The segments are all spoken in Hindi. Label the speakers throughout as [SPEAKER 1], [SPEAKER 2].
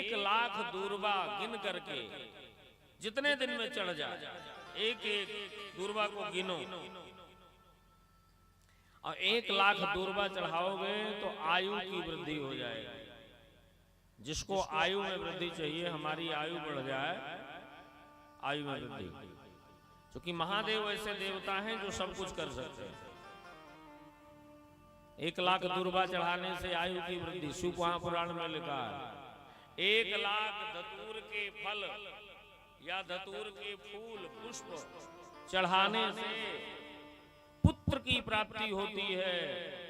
[SPEAKER 1] 1,00,000 दूर्वा गिन करके जितने दिन में चढ़ जाए, एक एक दूर्वा को गिनो और 1,00,000 दूर्वा चढ़ाओगे तो आयु की वृद्धि हो जाएगी। जिसको आयु में वृद्धि चाहिए, हमारी आयु बढ़ जाए, आयु में वृद्धि, क्योंकि महादेव ऐसे देवता हैं जो सब कुछ कर सकते हैं। 1,00,000 दूर्वा चढ़ाने से आयु की वृद्धि, शिव पुराण में लिखा है। 1,00,000 धतूर के फल या धतूर के फूल पुष्प चढ़ाने से पुत्र की प्राप्ति होती है।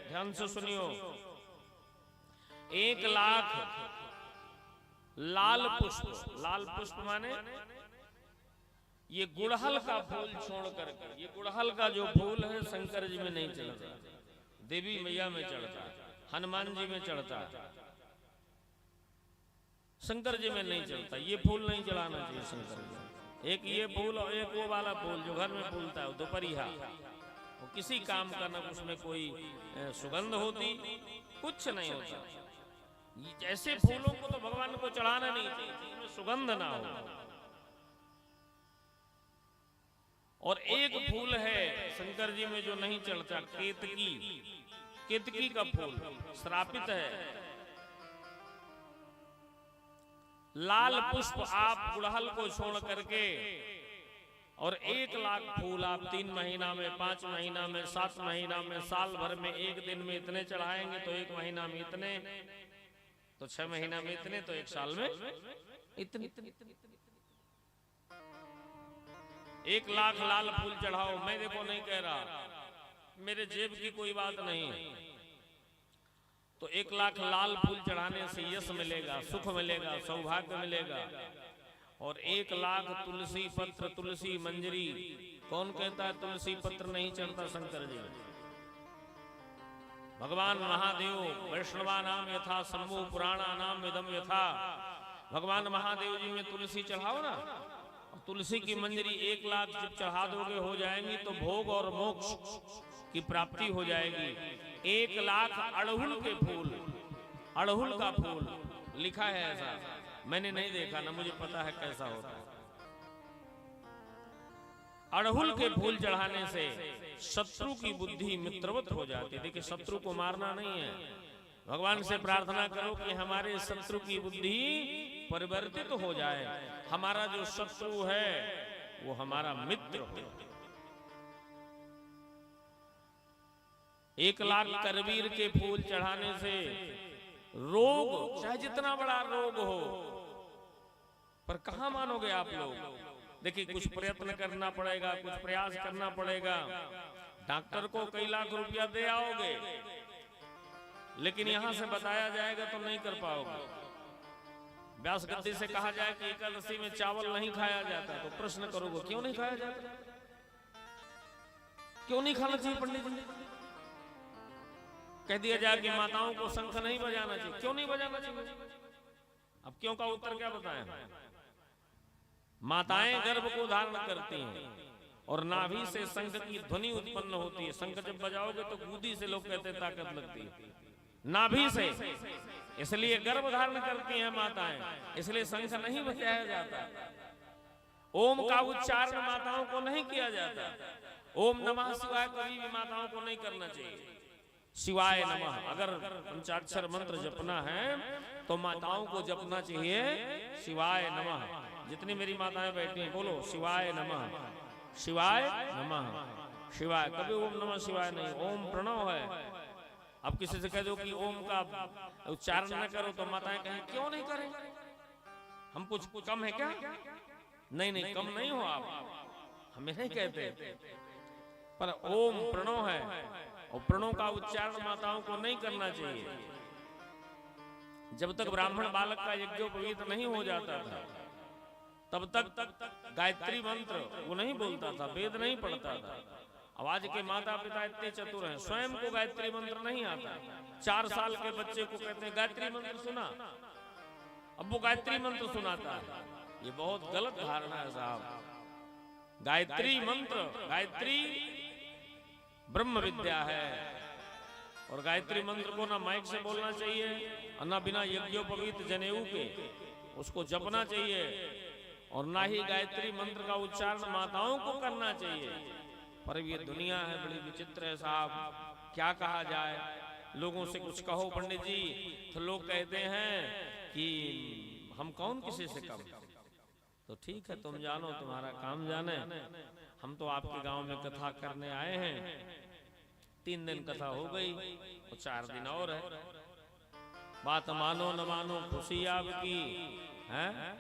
[SPEAKER 1] ध्यान से सुनियो, 1,00,000 लाल पुष्प माने ये गुड़हल का फूल छोड़ करके, ये गुड़हल का जो फूल है शंकर जी में नहीं चढ़ता, देवी मैया में चढ़ता, हनुमान जी में चढ़ता, शंकर जी में नहीं चढ़ता। ये फूल नहीं चढ़ाना चाहिए शंकर जी। एक ये फूल और एक वो वाला फूल जो घर में फूलता है, दोपहरिया, वो किसी काम का ना उसमें कोई सुगंध होती, कुछ नहीं होता। ऐसे फूलों को तो भगवान को चढ़ाना नहीं चाहिए जिसमें सुगंध ना हो। और एक फूल है शंकर जी में जो नहीं चढ़ता, केतकी का फूल श्रापित है। लाल पुष्प आप गुड़हल को छोड़ करके और 1,00,000 फूल आप 3 महीना में, 5 महीना में, 7 महीना में, साल भर में, एक दिन में इतने चढ़ाएंगे तो 1 महीना में इतने, तो 6 महीना में इतने, तो 1 साल में इतने। 1,00,000 लाल फूल चढ़ाओ। मैं देखो नहीं कह रहा, मेरे जेब की कोई बात नहीं, तो 1,00,000 लाल फूल चढ़ाने से यश मिलेगा, सुख मिलेगा, सौभाग्य मिलेगा। और 1,00,000 तुलसी पत्र, तुलसी मंजरी, कौन कहता है तुलसी पत्र नहीं चढ़ता शंकर जी? भगवान महादेव वैष्णवा नाम यथा शंभु पुराणा नाम इदम यथा। भगवान महादेव जी में तुलसी चढ़ाओ ना, तुलसी की मंजरी 1,00,000 जब चढ़ा दोगे हो जाएंगी तो भोग और मोक्ष की प्राप्ति हो जाएगी। 1,00,000 अड़हुल के फूल, अड़हुल का फूल लिखा है ऐसा, मैंने नहीं देखा ना मुझे पता है कैसा होता है। अड़हुल के फूल चढ़ाने से शत्रु की बुद्धि मित्रवत हो जाती है। देखिए शत्रु को मारना नहीं है, भगवान से प्रार्थना करो कि हमारे शत्रु की बुद्धि परिवर्तित हो जाए, हमारा जो शत्रु है वो हमारा मित्र हो। 1,00,000 करवीर के फूल चढ़ाने से रोग, चाहे जितना बड़ा रोग हो, पर कहां मानोगे आप लोग? देखिए कुछ प्रयत्न करना पड़ेगा, कुछ प्रयास करना पड़ेगा। डॉक्टर को कई लाख रुपया दे आओगे, लेकिन यहां से बताया जाएगा तो नहीं कर पाओगे। व्यास गद्दी से कहा जाए कि एकादशी में चावल नहीं खाया जाता, तो प्रश्न करोगे क्यों नहीं खाया जाता, क्यों नहीं खाना चाहिए पंडित जी? कह दिया जाए कि माताओं को शंख नहीं बजाना चाहिए, क्यों नहीं बजाना चाहिए? अब क्यों का उत्तर क्या बताएं? माताएं गर्भ को धारण करती हैं और नाभि से शंख की ध्वनि उत्पन्न होती है। शंख जब बजाओगे तो गूदी से लोग कहते हैं ताकत लगती है, नाभि से, इसलिए गर्भ धारण करती हैं माताएं, इसलिए शंख नहीं बजाया जाता। ओम का उच्चारण माताओं को नहीं किया जाता। ओम नमः शिवाय कभी भी माताओं को नहीं करना चाहिए। शिवाय नमः अगर पंचाक्षर मंत्र जपना है तो माताओं को जपना चाहिए शिवाय नमः। जितनी मेरी माताएं बैठी हैं बोलो शिवाय नमः, शिवाय नमः, शिवाय। कभी ओम नमः शिवाय नहीं, ओम प्रणव है। अब किसी से कह दो कि ओम का उच्चारण न करो तो माताएं कहें क्यों नहीं करें, हम कुछ कम है क्या? नहीं नहीं, कम नहीं हो आप, हमें नहीं कहते, पर ओम प्रणव है और प्रणव का उच्चारण माताओं को नहीं करना चाहिए। जब तक ब्राह्मण बालक का यज्ञोपवीत नहीं हो जाता था तब तक गायत्री मंत्र वो नहीं बोलता था, वेद नहीं पढ़ता था। अब आज के माता पिता इतने चतुर हैं, स्वयं को गायत्री मंत्र नहीं आता। 4 साल के बच्चे को कहते हैं गायत्री मंत्र सुना, अब वो गायत्री मंत्र सुनाता है। ये बहुत गलत धारणा है साहब। गायत्री मंत्र, गायत्री ब्रह्म विद्या है और गायत्री मंत्र को ना माइक से बोलना चाहिए और ना बिना यज्ञोपवीत जनेऊ के। उसको जपना चाहिए, और ना ही गायत्री मंत्र का उच्चारण माताओं को करना चाहिए। पर ये दुनिया है बड़ी विचित्र है साहब, क्या कहा जाए। लोगों से कुछ कहो पंडित जी तो लोग कहते हैं कि हम कौन किसी से कम। तो ठीक है, तुम जानो, तुम्हारा काम जाने। हम तो आपके गांव में कथा करने आए हैं, 3 दिन कथा हो गई और 4 दिन और है। बात मानो न मानो, खुशी आपकी है।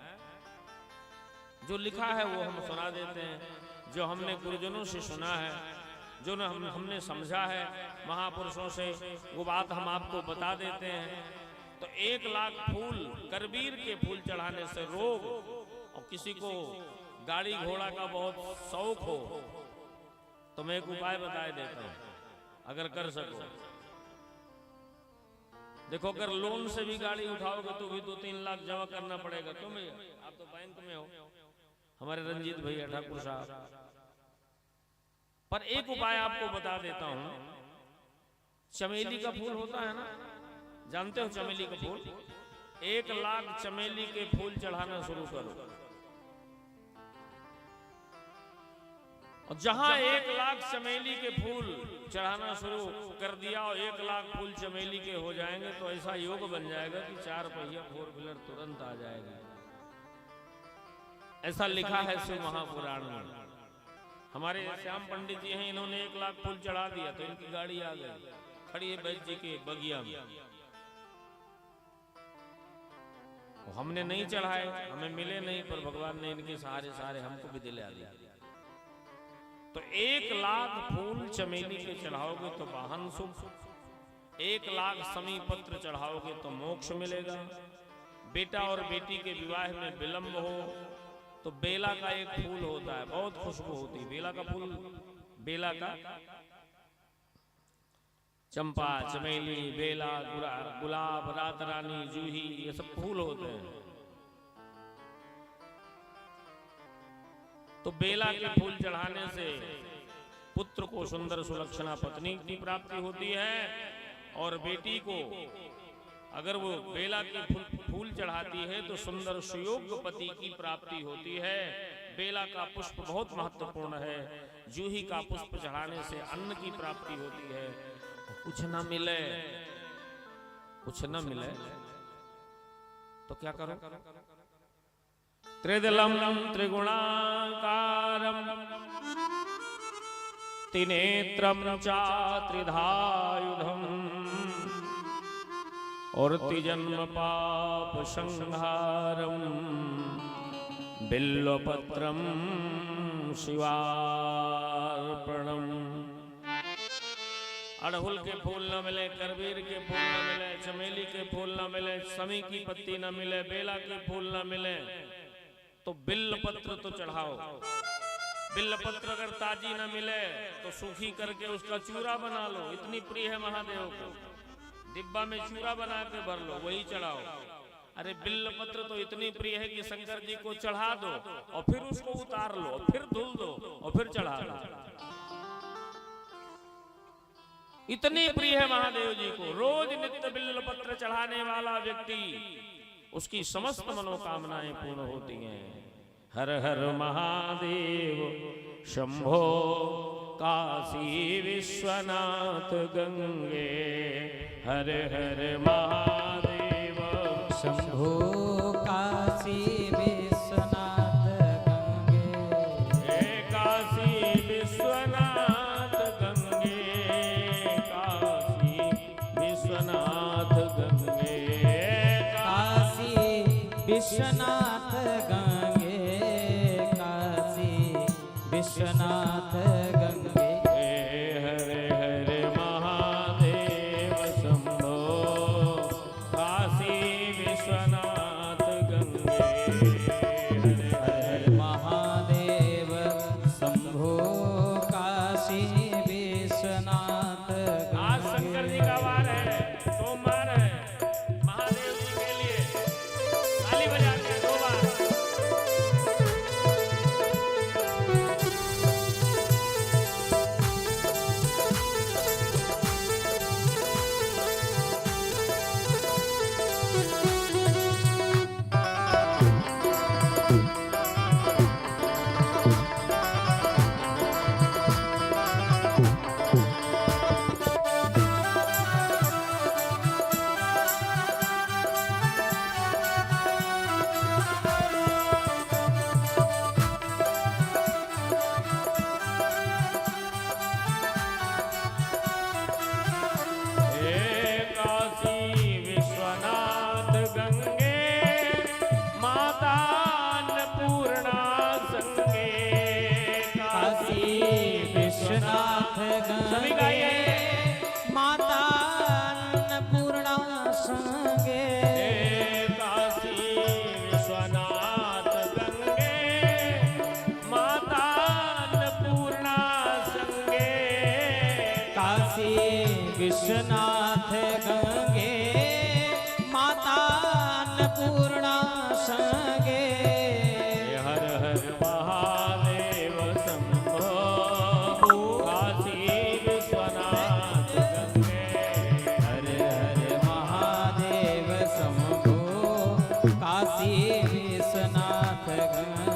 [SPEAKER 1] जो लिखा है वो हम सुना देते हैं, जो हमने गुरुजनों से सुना है, जो हमने समझा है महापुरुषों से, वो बात हम आपको बता देते हैं। तो 1 लाख फूल, करबीर के फूल चढ़ाने से रोग, और किसी को गाड़ी घोड़ा का बहुत शौक हो तो मैं एक उपाय बता देता हूं, अगर कर सको। देखो, अगर लोन से भी गाड़ी उठाओगे तो भी 2-3 लाख जमा करना पड़ेगा। क्यों भैया, आप तो बैंक में हो, हमारे रंजीत भैया ठाकुर साहब। पर एक उपाय आपको बता देता हूं, चमेली का फूल होता है ना, जानते हो चमेली का फूल? 1 लाख चमेली के फूल चढ़ाना शुरू करो, और जहां 1 लाख चमेली के फूल चढ़ाना शुरू कर दिया और 1 लाख फूल चमेली के हो जाएंगे तो ऐसा योग बन जाएगा कि 4 पहिया 4 व्हीलर तुरंत आ जाएगा। ऐसा लिखा है शिव महापुराण में। हमारे श्याम पंडित जी हैं, इन्होंने 1 लाख फूल चढ़ा दिया तो इनकी गाड़ी आ गई, खड़ी है वैद्य जी के बगिया में। हमने नहीं चढ़ाए, हमें मिले नहीं, पर भगवान ने इनके सहारे सहारे हमको भी दिला दिया। तो 1 लाख फूल चमेली के चढ़ाओगे तो वाहन सुख, 1 लाख समी पत्र चढ़ाओगे तो मोक्ष मिलेगा। बेटा और बेटी के विवाह में विलंब हो तो बेला का एक फूल होता है, बहुत खुशबू होती है बेला का फूल। बेला का, चंपा, चमेली, बेला, गुलाब, रात रानी, जूही, ये सब फूल होते हैं। तो बेला के फूल चढ़ाने से पुत्र को सुंदर सुलक्षणा पत्नी की प्राप्ति होती है, और बेटी को अगर वो बेला के फूल चढ़ाती है तो सुंदर सुयोग्य पति की प्राप्ति होती है। बेला का पुष्प बहुत महत्वपूर्ण है। जूही का पुष्प चढ़ाने से अन्न की प्राप्ति होती है। कुछ न मिले, कुछ न मिले तो क्या करो? त्रिदलम त्रिगुणाकारम त्रिनेत्रम चात्रिधायुधम और तिजन्म पाप संहारम बिल्वपत्रम शिवार्पणम। अड़हुल के फूल न मिले, करबीर के फूल न मिले, चमेली के फूल न मिले, समी की पत्ती न मिले, बेला के फूल न मिले तो बिल्व पत्र तो चढ़ाओ। बिल्व पत्र अगर ताजी न मिले तो सूखी करके उसका चूरा बना लो, इतनी प्रिय है महादेव को। डिब्बा में चूरा बना के भर लो, वही चढ़ाओ। अरे बिल्व पत्र तो इतनी प्रिय है कि शंकर जी को चढ़ा दो और फिर उसको उतार लो, फिर धुल दो और फिर चढ़ा लो। इतनी प्रिय है महादेव जी को। रोज नित्य बिल्व पत्र चढ़ाने वाला व्यक्ति, उसकी समस्त मनोकामनाएं पूर्ण होती हैं। हर हर महादेव शंभो काशी विश्वनाथ गंगे। हर हर महादेव
[SPEAKER 2] शंभो काशी विश्वनाथ गंगे।
[SPEAKER 1] हे काशी विश्वनाथ गंगे, काशी विश्वनाथ गंगे,
[SPEAKER 2] काशी विश्वनाथ गंगे, काशी विश्वनाथ गंगे।
[SPEAKER 1] हरे हरे महादेव शंभो काशी विश्वनाथ गंगे।
[SPEAKER 2] हरे हरे महादेव शंभो काशी विश्वनाथ
[SPEAKER 1] आज
[SPEAKER 2] गंगे।
[SPEAKER 1] शंकर जी का वार है, सोमवार है। महादेव जी के लिए ताली बजाते हैं 2 बार। सभी गाइए।
[SPEAKER 2] माता अन्नपूर्णा संगे
[SPEAKER 1] काशी विश्वनाथ गंगे माता अन्नपूर्णा संगे
[SPEAKER 2] काशी विश्वनाथ गंगे माता अन्नपूर्णा संगे
[SPEAKER 1] हर हर महादेव शंभो काशी विश्वनाथ गंगे
[SPEAKER 2] हर हर महादेव शंभो काशी विश्वनाथ गंगे